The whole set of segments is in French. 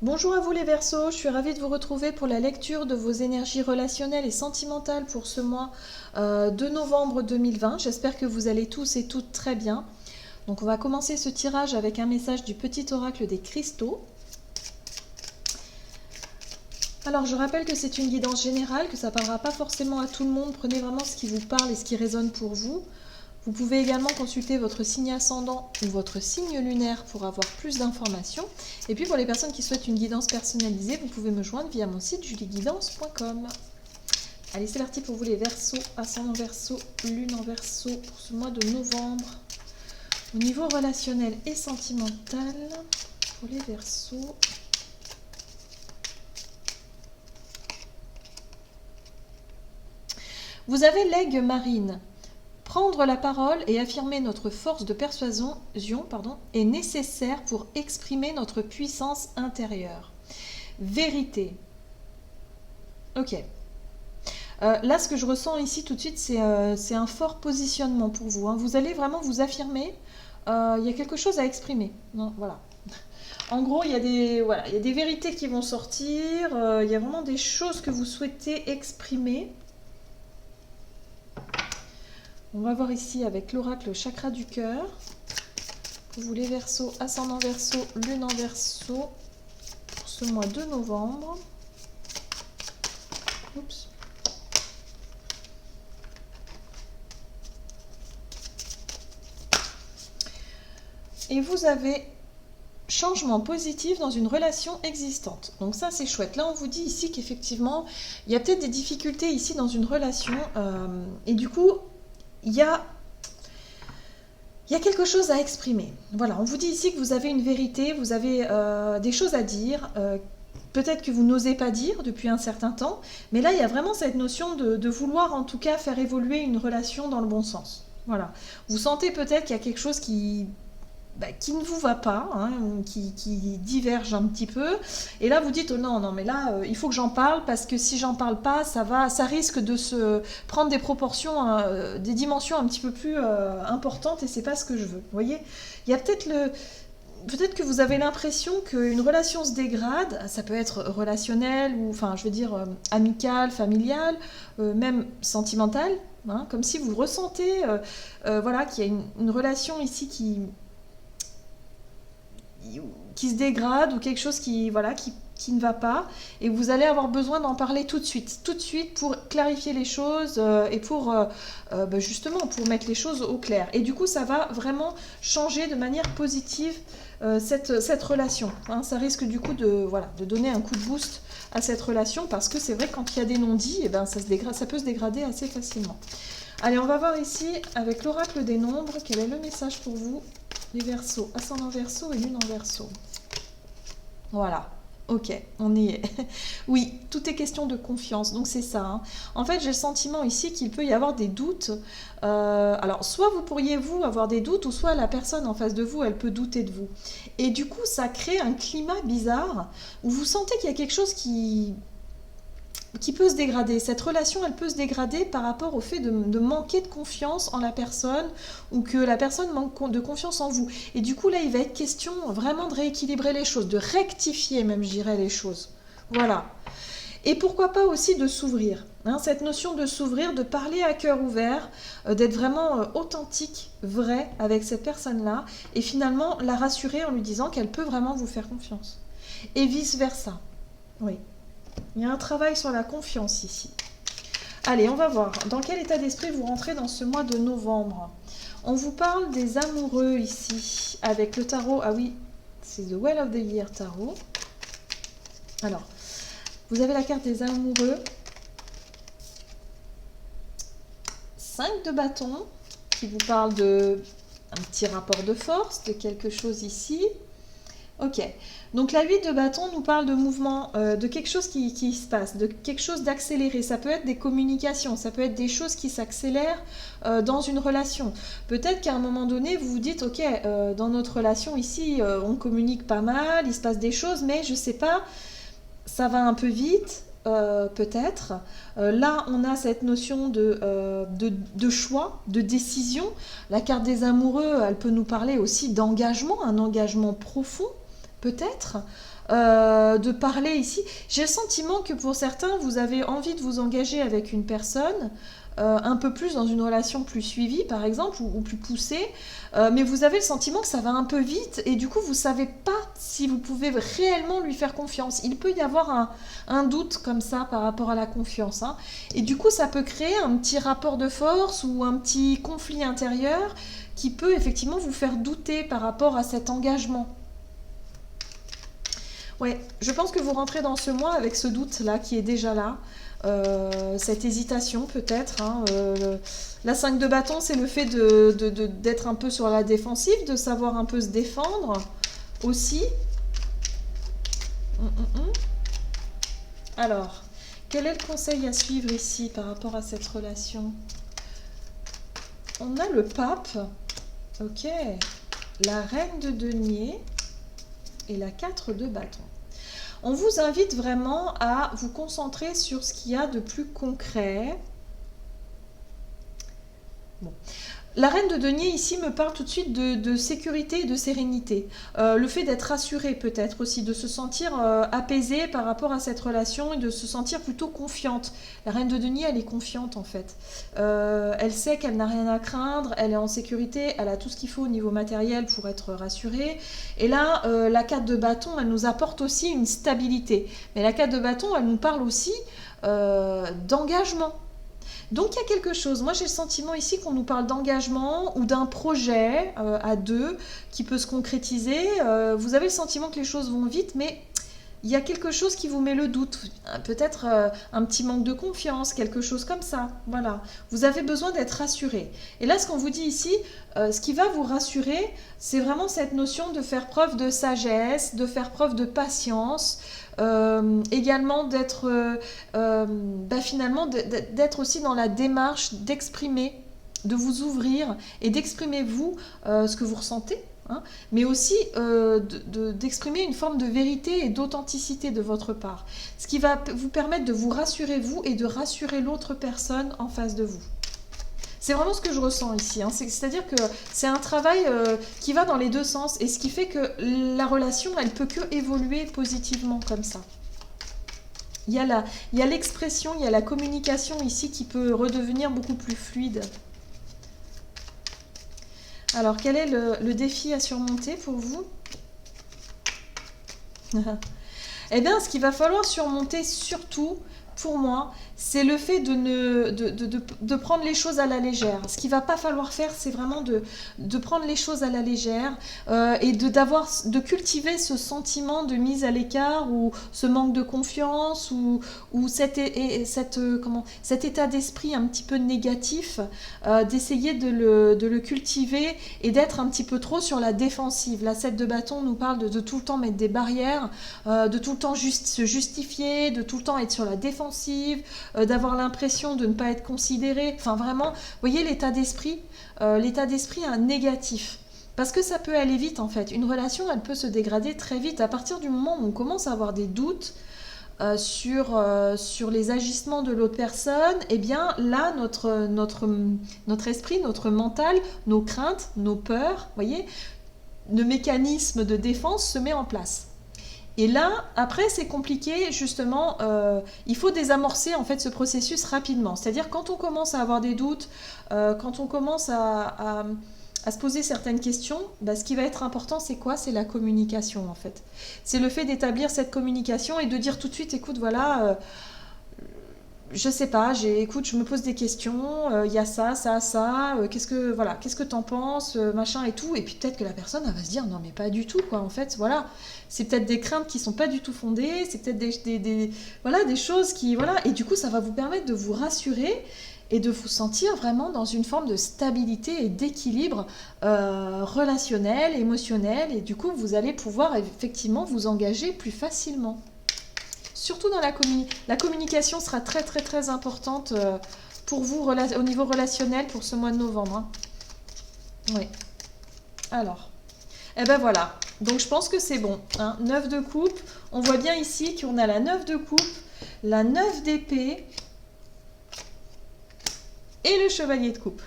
Bonjour à vous les Verseaux, je suis ravie de vous retrouver pour la lecture de vos énergies relationnelles et sentimentales pour ce mois de novembre 2020. J'espère que vous allez tous et toutes très bien. Donc on va commencer ce tirage avec un message du petit oracle des cristaux. Alors je rappelle que c'est une guidance générale, que ça ne parlera pas forcément à tout le monde. Prenez vraiment ce qui vous parle et ce qui résonne pour vous. Vous pouvez également consulter votre signe ascendant ou votre signe lunaire pour avoir plus d'informations. Et puis pour les personnes qui souhaitent une guidance personnalisée, vous pouvez me joindre via mon site julieguidance.com. Allez, c'est parti pour vous les Verseaux, ascendant Verseau, lune en Verseau pour ce mois de novembre. Au niveau relationnel et sentimental, pour les Verseaux. Vous avez l'aigle marine. Prendre la parole et affirmer notre force de persuasion est nécessaire pour exprimer notre puissance intérieure. Vérité. Ok. Là, ce que je ressens ici tout de suite, c'est un fort positionnement pour vous. Hein. Vous allez vraiment vous affirmer. Il y a quelque chose à exprimer. Non, voilà. En gros, il y a des vérités qui vont sortir. Il y a vraiment des choses que vous souhaitez exprimer. On va voir ici avec l'oracle chakra du cœur. Pour vous les Verseaux, ascendant Verseau, lune en Verseau, pour ce mois de novembre. Oups. Et vous avez changement positif dans une relation existante. Donc ça, c'est chouette. Là, on vous dit ici qu'effectivement, il y a peut-être des difficultés ici dans une relation. Et du coup, il y a quelque chose à exprimer. Voilà, on vous dit ici que vous avez une vérité, vous avez des choses à dire, peut-être que vous n'osez pas dire depuis un certain temps, mais là, il y a vraiment cette notion de vouloir en tout cas faire évoluer une relation dans le bon sens. Voilà. Vous sentez peut-être qu'il y a quelque chose qui ne vous va pas, hein, qui diverge un petit peu. Et là, vous dites, oh non, mais là, il faut que j'en parle, parce que si j'en parle pas, ça risque de se prendre des proportions, des dimensions un petit peu plus importantes, et c'est pas ce que je veux. Vous voyez, il y a peut-être que vous avez l'impression qu'une relation se dégrade, ça peut être relationnel, ou enfin, je veux dire, amical, familial, même sentimental, hein, comme si vous ressentez voilà, qu'il y a une relation ici qui se dégrade, ou quelque chose qui ne va pas, et vous allez avoir besoin d'en parler tout de suite pour clarifier les choses et pour justement pour mettre les choses au clair. Et du coup, ça va vraiment changer de manière positive cette relation. Hein. Ça risque du coup de donner un coup de boost à cette relation, parce que c'est vrai que quand il y a des non-dits, ça peut se dégrader assez facilement. Allez, on va voir ici avec l'oracle des nombres, quel est le message pour vous, les Verseaux, ascendant Verseau et lune en Verseau. Voilà, ok, on y est. Oui, tout est question de confiance, donc c'est ça. Hein. En fait, j'ai le sentiment ici qu'il peut y avoir des doutes. Alors, soit vous pourriez, vous, avoir des doutes, ou soit la personne en face de vous, elle peut douter de vous. Et du coup, ça crée un climat bizarre, où vous sentez qu'il y a quelque chose qui peut se dégrader. Cette relation, elle peut se dégrader par rapport au fait de manquer de confiance en la personne, ou que la personne manque de confiance en vous. Et du coup, là, il va être question vraiment de rééquilibrer les choses, de rectifier même, je dirais, les choses. Voilà. Et pourquoi pas aussi de s'ouvrir. Hein, cette notion de s'ouvrir, de parler à cœur ouvert, d'être vraiment authentique, vrai avec cette personne-là, et finalement la rassurer en lui disant qu'elle peut vraiment vous faire confiance. Et vice-versa. Oui. Il y a un travail sur la confiance ici. Allez, on va voir. Dans quel état d'esprit vous rentrez dans ce mois de novembre? On vous parle des amoureux ici, avec le tarot. Ah oui, c'est The Well of the Year tarot. Alors, vous avez la carte des amoureux. 5 de bâton, qui vous parle de un petit rapport de force, de quelque chose ici. Ok, donc la 8 de bâton nous parle de mouvement, de quelque chose qui se passe, de quelque chose d'accéléré. Ça peut être des communications, ça peut être des choses qui s'accélèrent dans une relation. Peut-être qu'à un moment donné, vous vous dites, ok, dans notre relation ici, on communique pas mal, il se passe des choses, mais je sais pas, ça va un peu vite. Peut-être. Là, on a cette notion de choix, de décision. La carte des amoureux, elle peut nous parler aussi d'engagement, un engagement profond, peut-être, de parler ici. J'ai le sentiment que pour certains, vous avez envie de vous engager avec une personne, un peu plus dans une relation plus suivie, par exemple, ou plus poussée, mais vous avez le sentiment que ça va un peu vite, et du coup, vous ne savez pas si vous pouvez réellement lui faire confiance. Il peut y avoir un doute comme ça par rapport à la confiance, hein. Et du coup, ça peut créer un petit rapport de force ou un petit conflit intérieur qui peut effectivement vous faire douter par rapport à cet engagement. Ouais, je pense que vous rentrez dans ce mois avec ce doute-là qui est déjà là, cette hésitation peut-être, hein, la 5 de bâton, c'est le fait d'être un peu sur la défensive, de savoir un peu se défendre aussi. Alors, quel est le conseil à suivre ici par rapport à cette relation? On a le pape, ok, la reine de denier et la 4 de bâton. On vous invite vraiment à vous concentrer sur ce qu'il y a de plus concret. Bon. La reine de denier ici me parle tout de suite de sécurité et de sérénité. Le fait d'être rassurée peut-être aussi, de se sentir apaisée par rapport à cette relation et de se sentir plutôt confiante. La reine de denier, elle est confiante en fait. Elle sait qu'elle n'a rien à craindre, elle est en sécurité, elle a tout ce qu'il faut au niveau matériel pour être rassurée. Et là, la 4 de bâton, elle nous apporte aussi une stabilité. Mais la 4 de bâton, elle nous parle aussi d'engagement. Donc il y a quelque chose, moi j'ai le sentiment ici qu'on nous parle d'engagement ou d'un projet à deux qui peut se concrétiser. Vous avez le sentiment que les choses vont vite, mais il y a quelque chose qui vous met le doute. Peut-être un petit manque de confiance, quelque chose comme ça. Voilà, vous avez besoin d'être rassuré. Et là, ce qu'on vous dit ici, ce qui va vous rassurer, c'est vraiment cette notion de faire preuve de sagesse, de faire preuve de patience. Également d'être finalement d'être aussi dans la démarche d'exprimer, de vous ouvrir et d'exprimer vous ce que vous ressentez, hein, mais aussi d'exprimer une forme de vérité et d'authenticité de votre part, ce qui va vous permettre de vous rassurer vous et de rassurer l'autre personne en face de vous. C'est vraiment ce que je ressens ici, hein. C'est-à-dire que c'est un travail qui va dans les deux sens et ce qui fait que la relation, elle peut que évoluer positivement comme ça. Il y a l'expression, il y a la communication ici qui peut redevenir beaucoup plus fluide. Alors, quel est le défi à surmonter pour vous? Eh bien, ce qu'il va falloir surmonter surtout, pour moi, c'est le fait de prendre les choses à la légère. Ce qu'il ne va pas falloir faire, c'est vraiment de prendre les choses à la légère et de cultiver ce sentiment de mise à l'écart ou ce manque de confiance ou cet état d'esprit un petit peu négatif, d'essayer de le cultiver et d'être un petit peu trop sur la défensive. La 7 de bâton nous parle de tout le temps mettre des barrières, de tout le temps se justifier, de tout le temps être sur la défensive, d'avoir l'impression de ne pas être considéré. Enfin vraiment, vous voyez l'état d'esprit négatif. Parce que ça peut aller vite en fait. Une relation, elle peut se dégrader très vite. À partir du moment où on commence à avoir des doutes sur les agissements de l'autre personne, eh bien là, notre esprit, notre mental, nos craintes, nos peurs, voyez, le mécanisme de défense se met en place. Et là, après, c'est compliqué, justement, il faut désamorcer en fait ce processus rapidement. C'est-à-dire quand on commence à avoir des doutes, quand on commence à se poser certaines questions, ce qui va être important, c'est quoi? C'est la communication en fait. C'est le fait d'établir cette communication et de dire tout de suite, écoute, voilà, je sais pas, écoute, je me pose des questions, il y a ça, qu'est-ce que t'en penses, machin et tout, et puis peut-être que la personne elle va se dire non mais pas du tout quoi, en fait, voilà, c'est peut-être des craintes qui sont pas du tout fondées, c'est peut-être des choses qui, voilà, et du coup ça va vous permettre de vous rassurer et de vous sentir vraiment dans une forme de stabilité et d'équilibre relationnel, émotionnel, et du coup vous allez pouvoir effectivement vous engager plus facilement. Surtout dans la communication sera très très très importante pour vous au niveau relationnel pour ce mois de novembre, hein. Oui. Alors, eh ben voilà. Donc je pense que c'est bon, hein. 9 de coupe. On voit bien ici qu'on a la 9 de coupe, la 9 d'épée et le chevalier de coupe.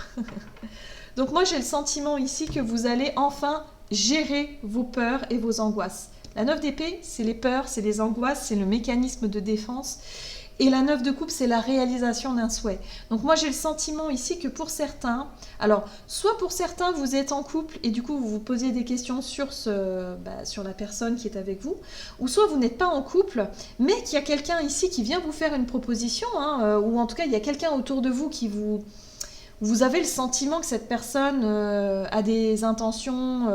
Donc moi j'ai le sentiment ici que vous allez enfin gérer vos peurs et vos angoisses. La 9 d'épée, c'est les peurs, c'est les angoisses, c'est le mécanisme de défense. Et la 9 de coupe, c'est la réalisation d'un souhait. Donc moi, j'ai le sentiment ici que pour certains, alors, soit pour certains, vous êtes en couple et du coup, vous vous posez des questions sur la personne qui est avec vous, ou soit vous n'êtes pas en couple, mais qu'il y a quelqu'un ici qui vient vous faire une proposition, hein, ou en tout cas, il y a quelqu'un autour de vous qui vous avez le sentiment que cette personne a des intentions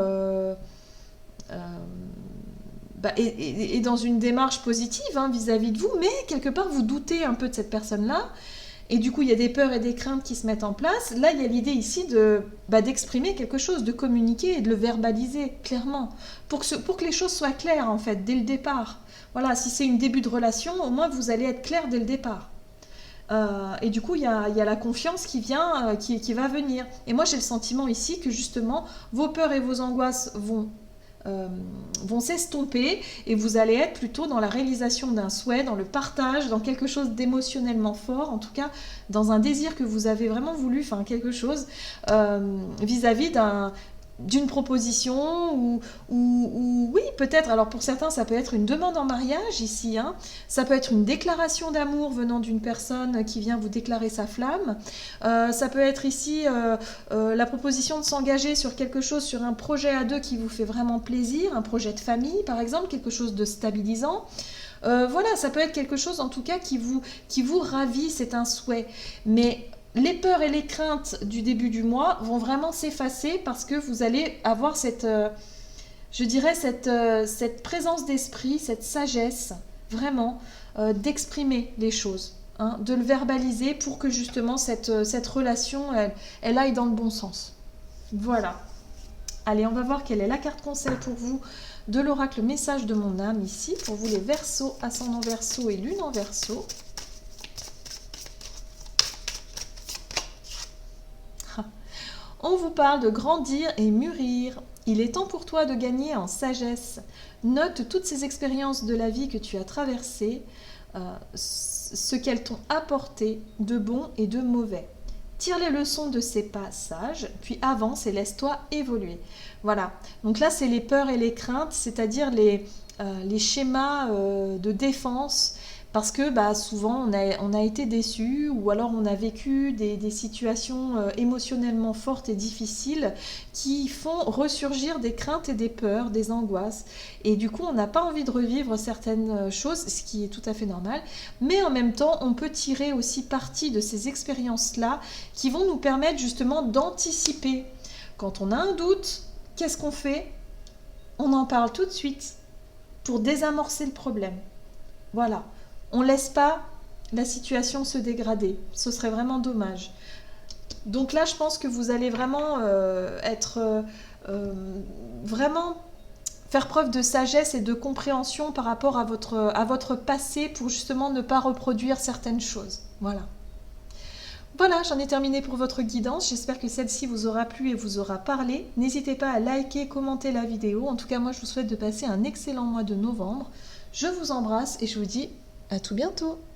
et dans une démarche positive hein, vis-à-vis de vous, mais quelque part vous doutez un peu de cette personne-là, et du coup il y a des peurs et des craintes qui se mettent en place. Là il y a l'idée ici d'exprimer quelque chose, de communiquer et de le verbaliser clairement, pour que les choses soient claires en fait, dès le départ. Voilà, si c'est un début de relation, au moins vous allez être clair dès le départ. Et du coup, il y a la confiance qui vient, qui va venir. Et moi, j'ai le sentiment ici que justement, vos peurs et vos angoisses vont s'estomper et vous allez être plutôt dans la réalisation d'un souhait, dans le partage, dans quelque chose d'émotionnellement fort, en tout cas dans un désir que vous avez vraiment voulu, enfin quelque chose vis-à-vis d'une proposition ou oui peut-être, alors pour certains ça peut être une demande en mariage ici, hein. Ça peut être une déclaration d'amour venant d'une personne qui vient vous déclarer sa flamme, ça peut être ici la proposition de s'engager sur quelque chose, sur un projet à deux qui vous fait vraiment plaisir, un projet de famille par exemple, quelque chose de stabilisant. Voilà, ça peut être quelque chose en tout cas qui vous ravit, c'est un souhait, mais les peurs et les craintes du début du mois vont vraiment s'effacer parce que vous allez avoir cette présence d'esprit, cette sagesse, vraiment, d'exprimer les choses, hein, de le verbaliser pour que justement cette relation, elle aille dans le bon sens. Voilà. Allez, on va voir quelle est la carte conseil pour vous de l'oracle message de mon âme ici, pour vous les Verseaux, ascendant Verseau et lune en Verseau. On vous parle de grandir et mûrir. Il est temps pour toi de gagner en sagesse. Note toutes ces expériences de la vie que tu as traversées, ce qu'elles t'ont apporté de bon et de mauvais. Tire les leçons de ces passages, puis avance et laisse-toi évoluer. Voilà, donc là c'est les peurs et les craintes, c'est-à-dire les schémas de défense, parce que souvent on a été déçu ou alors on a vécu des situations émotionnellement fortes et difficiles qui font ressurgir des craintes et des peurs, des angoisses. Et du coup, on n'a pas envie de revivre certaines choses, ce qui est tout à fait normal. Mais en même temps, on peut tirer aussi parti de ces expériences-là qui vont nous permettre justement d'anticiper. Quand on a un doute, qu'est-ce qu'on fait? On en parle tout de suite pour désamorcer le problème. Voilà. On ne laisse pas la situation se dégrader. Ce serait vraiment dommage. Donc là, je pense que vous allez vraiment vraiment faire preuve de sagesse et de compréhension par rapport à votre passé pour justement ne pas reproduire certaines choses. Voilà. Voilà, j'en ai terminé pour votre guidance. J'espère que celle-ci vous aura plu et vous aura parlé. N'hésitez pas à liker, commenter la vidéo. En tout cas, moi, je vous souhaite de passer un excellent mois de novembre. Je vous embrasse et je vous dis à tout bientôt.